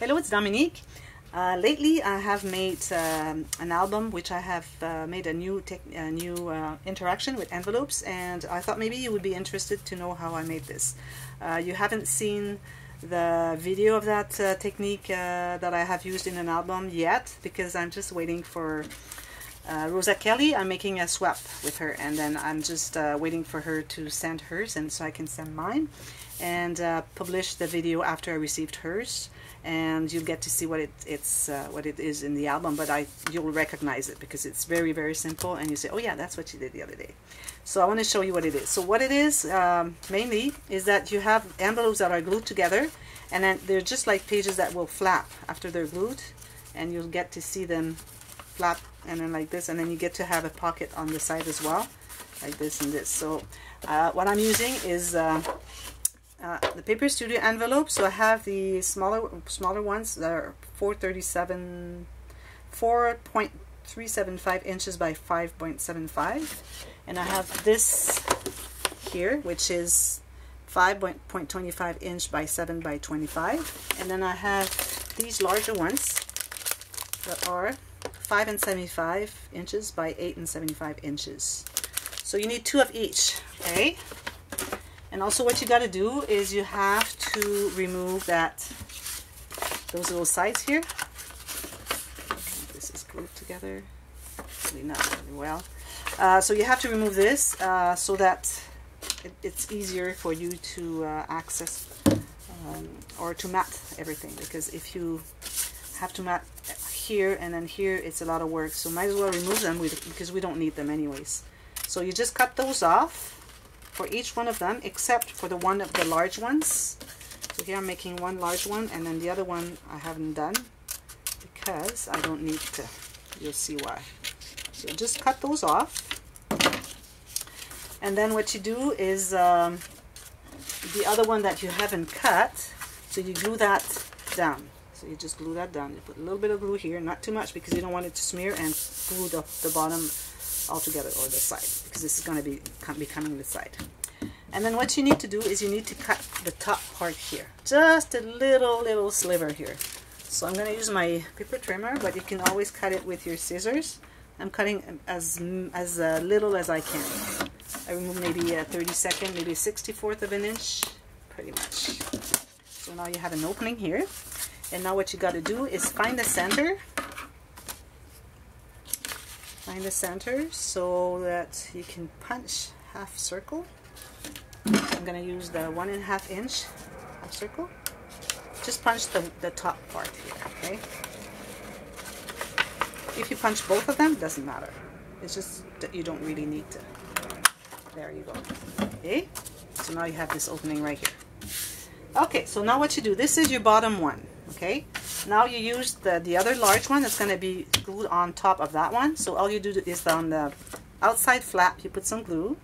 Hello, it's Dominique. Lately I have made an album which I have made a new interaction with envelopes, and I thought maybe you would be interested to know how I made this. You haven't seen the video of that technique that I have used in an album yet, because I'm just waiting for Rosa Kelly. I'm making a swap with her, and then I'm just waiting for her to send hers, and so I can send mine and publish the video after I received hers, and you'll get to see what it is in the album. But you'll recognize it because it's very, very simple, and you say, oh yeah, that's what you did the other day. So I want to show you what it is. So what it is mainly is that you have envelopes that are glued together, and then they're just like pages that will flap after they're glued, and you'll get to see them flap, and then like this, and then you get to have a pocket on the side as well, like this and this. So what I'm using is the Paper Studio envelope. So I have the smaller ones that are 4.375 inches by 5.75, and I have this here which is 5.25 inch by 7 by 25, and then I have these larger ones that are 5.75 inches by 8.75 inches. So you need two of each, okay? And also what you got to do is you have to remove those little sides here. This is glued together, really not really well. So you have to remove this so that it's easier for you to access or to mat everything, because if you have to mat here and then here, it's a lot of work. So might as well remove them because we don't need them anyways. So you just cut those off for each one of them, except for the one of the large ones. So here I'm making one large one, and then the other one I haven't done because I don't need to. You'll see why. So just cut those off, and then what you do is the other one that you haven't cut, so you glue that down. So you just glue that down. You put a little bit of glue here, not too much because you don't want it to smear, and glue the bottom all together, or the side, because this is going to be coming the side. And then what you need to do is you need to cut the top part here, just a little sliver here. So I'm going to use my paper trimmer, but you can always cut it with your scissors. I'm cutting as little as I can. I remove maybe a 32nd, maybe a 64th of an inch, pretty much. So now you have an opening here, and now what you got to do is find the center. Find the center so that you can punch half circle. I'm going to use the 1.5 inch half circle. Just punch the top part here, okay? If you punch both of them, doesn't matter. It's just that you don't really need to. There you go. Okay? So now you have this opening right here. Okay, so now what you do, this is your bottom one, okay? Now you use the other large one that's going to be glued on top of that one. So all you do is on the outside flap, you put some glue.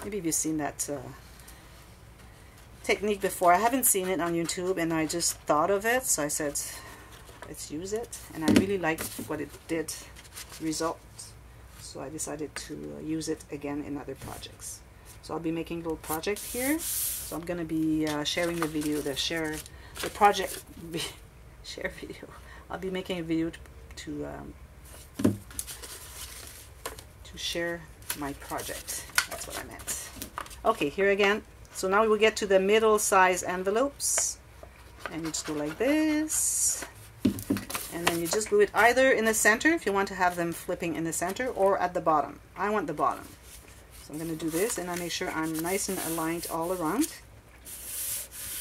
Maybe you've seen that technique before. I haven't seen it on YouTube, and I just thought of it, so I said, let's use it. And I really liked what it did result, so I decided to use it again in other projects. So I'll be making a little project here. So I'm going to be sharing the video, share video. I'll be making a video to share my project. That's what I meant. Okay, here again. So now we will get to the middle size envelopes, and you just go like this, and then you just glue it either in the center if you want to have them flipping in the center, or at the bottom. I want the bottom. So I'm going to do this, and I make sure I'm nice and aligned all around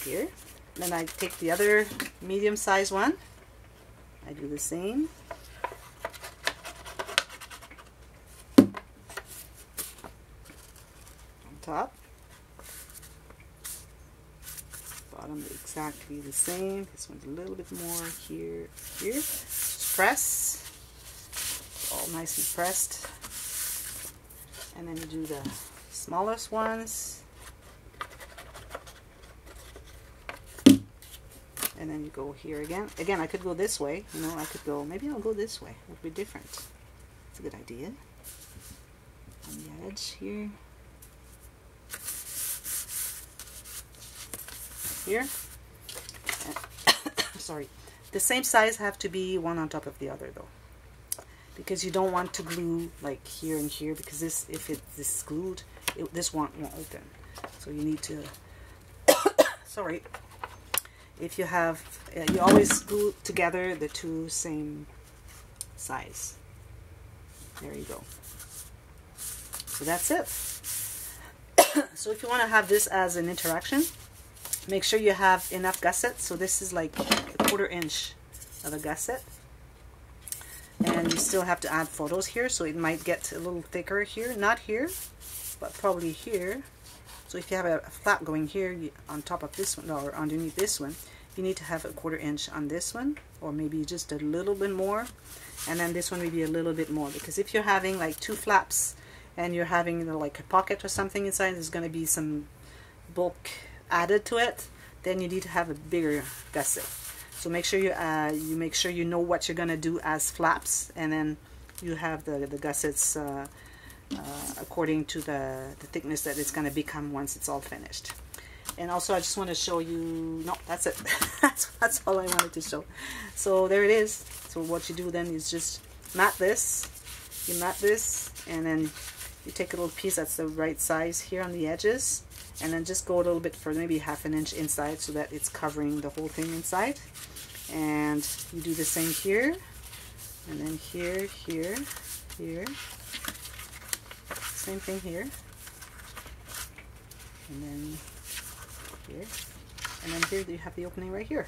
here. Then I take the other medium size one. I do the same. On top. Bottom exactly the same. This one's a little bit more here. Just press. All nice and pressed. And then you do the smallest ones. And then you go here again. Again, I could go this way. You know, I could go, maybe I'll go this way. It would be different. It's a good idea. On the edge here. Here. sorry, the same size have to be one on top of the other though, because you don't want to glue like here and here, because this, if this is glued, this won't open. So you need to sorry, if you have you always glue together the two same size. There you go. So that's it. So if you want to have this as an interaction, make sure you have enough gussets. So this is like a 1/4 inch of a gusset, and you still have to add photos here, so it might get a little thicker here, not here, but probably here. So if you have a flap going here on top of this one or underneath this one, you need to have a 1/4 inch on this one, or maybe just a little bit more, and then this one maybe a little bit more, because if you're having like 2 flaps and you're having, you know, like a pocket or something inside, there's going to be some bulk added to it, then you need to have a bigger gusset. So make sure you make sure you know what you're going to do as flaps, and then you have the gussets according to the thickness that it's going to become once it's all finished. And also I just want to show you, no, that's it. that's all I wanted to show. So there it is. So what you do then is just mat this, you mat this, and then you take a little piece that's the right size here on the edges, and then just go a little bit further, maybe 1/2 inch inside, so that it's covering the whole thing inside. And you do the same here, and then here, here, here, same thing here, and then here, and then here you have the opening right here,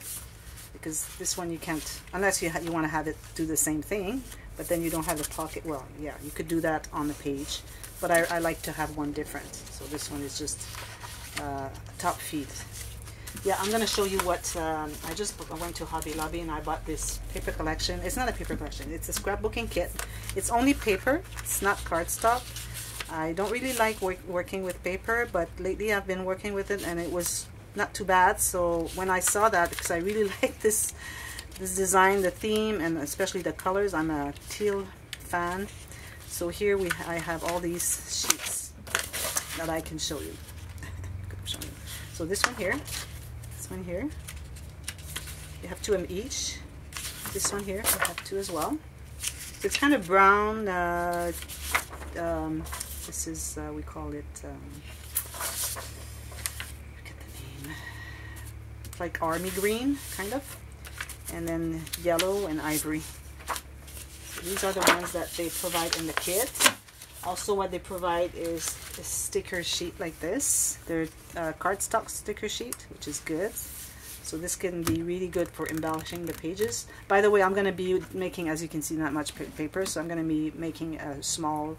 because this one you can't, unless you want to have it do the same thing, but then you don't have the pocket. Well, yeah, you could do that on the page, but I like to have one different. So this one is just top feed. Yeah, I'm going to show you what I just went to Hobby Lobby and I bought this paper collection. It's not a paper collection, it's a scrapbooking kit. It's only paper, it's not cardstock. I don't really like working with paper, but lately I've been working with it and it was not too bad. So when I saw that, because I really like this design, the theme, and especially the colors, I'm a teal fan. So here I have all these sheets that I can show you. So this one here, this one here, you have 2 of them each. This one here, I have 2 as well. So it's kind of brown. This is, we call it, forget the name, it's like army green, kind of, and then yellow and ivory. So these are the ones that they provide in the kit. Also what they provide is a sticker sheet like this. They're cardstock sticker sheet, which is good. So this can be really good for embellishing the pages. By the way, I'm going to be making, as you can see, not much paper, so I'm going to be making a small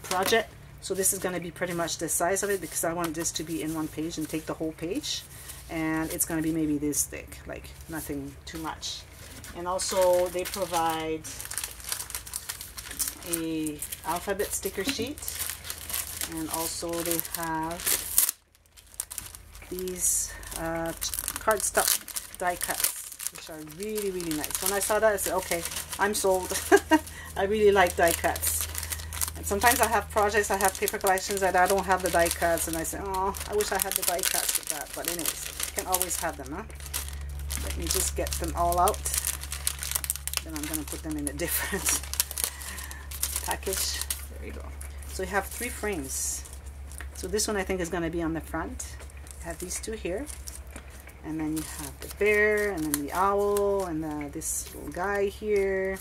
project. So this is going to be pretty much the size of it, because I want this to be in one page and take the whole page. And it's going to be maybe this thick, like nothing too much. And also they provide a alphabet sticker sheet, and also they have these cardstock die cuts, which are really, really nice. When I saw that, I said, okay, I'm sold. I really like die cuts. And sometimes I have projects, I have paper collections that I don't have the die cuts, and I say, oh, I wish I had the die cuts with that. But anyways, you can always have them, huh? Let me just get them all out. Then I'm going to put them in a different package. There you go. So you have 3 frames. So this one I think is going to be on the front. You have these 2 here, and then you have the bear, and then the owl, and this little guy here,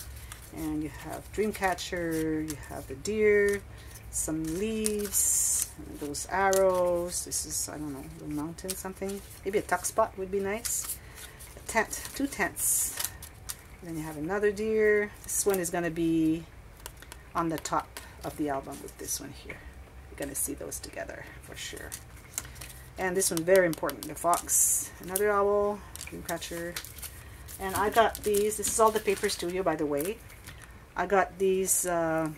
and you have Dreamcatcher, you have the deer, some leaves, and those arrows. This is, I don't know, a mountain something. Maybe a tuck spot would be nice. A tent, 2 tents. And then you have another deer. This one is going to be on the top of the album with this one here. You're going to see those together for sure. And this one, very important, the fox, another owl, Dreamcatcher. And I got these, this is all the Paper Studio, by the way. I got these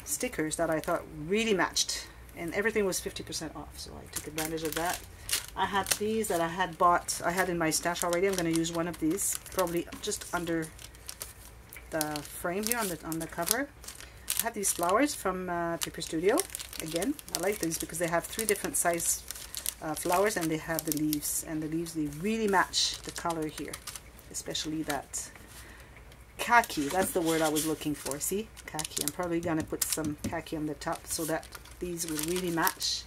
stickers that I thought really matched, and everything was 50% off, so I took advantage of that. I had these that I had bought, I had in my stash already. I'm going to use one of these, probably just under the frame here on the cover. I have these flowers from Paper Studio. Again, I like these because they have 3 different size flowers, and they have the leaves, and the leaves, they really match the color here. especially that khaki. That's the word I was looking for. See, khaki. I'm probably gonna put some khaki on the top so that these will really match.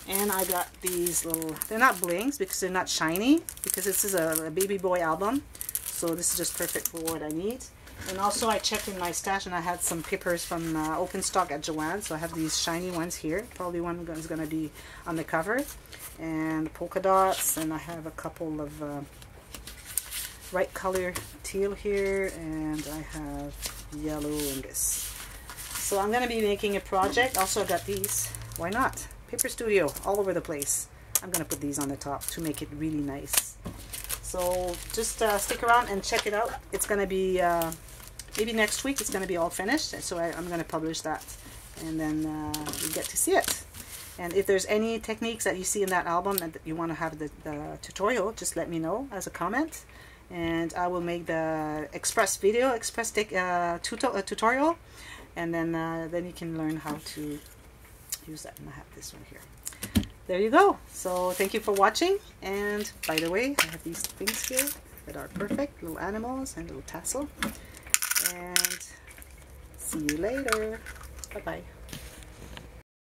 And I got these little, they're not blings because they're not shiny, because this is a baby boy album, so this is just perfect for what I need. And also I checked in my stash and I had some papers from open stock at Joanne, so I have these shiny ones here. Probably one is going to be on the cover. And polka dots, and I have a couple of bright color teal here, and I have yellow in this. So I'm going to be making a project. Also I got these, why not? Paper Studio all over the place. I'm going to put these on the top to make it really nice. So just stick around and check it out. It's going to be, maybe next week it's going to be all finished. So I'm going to publish that. And then you get to see it. And if there's any techniques that you see in that album and that you want to have the tutorial, just let me know as a comment. And I will make the Express tutorial. And then you can learn how to use that. And I have this one here. There you go. So thank you for watching. And by the way, I have these things here that are perfect, little animals and little tassel. And see you later. Bye bye.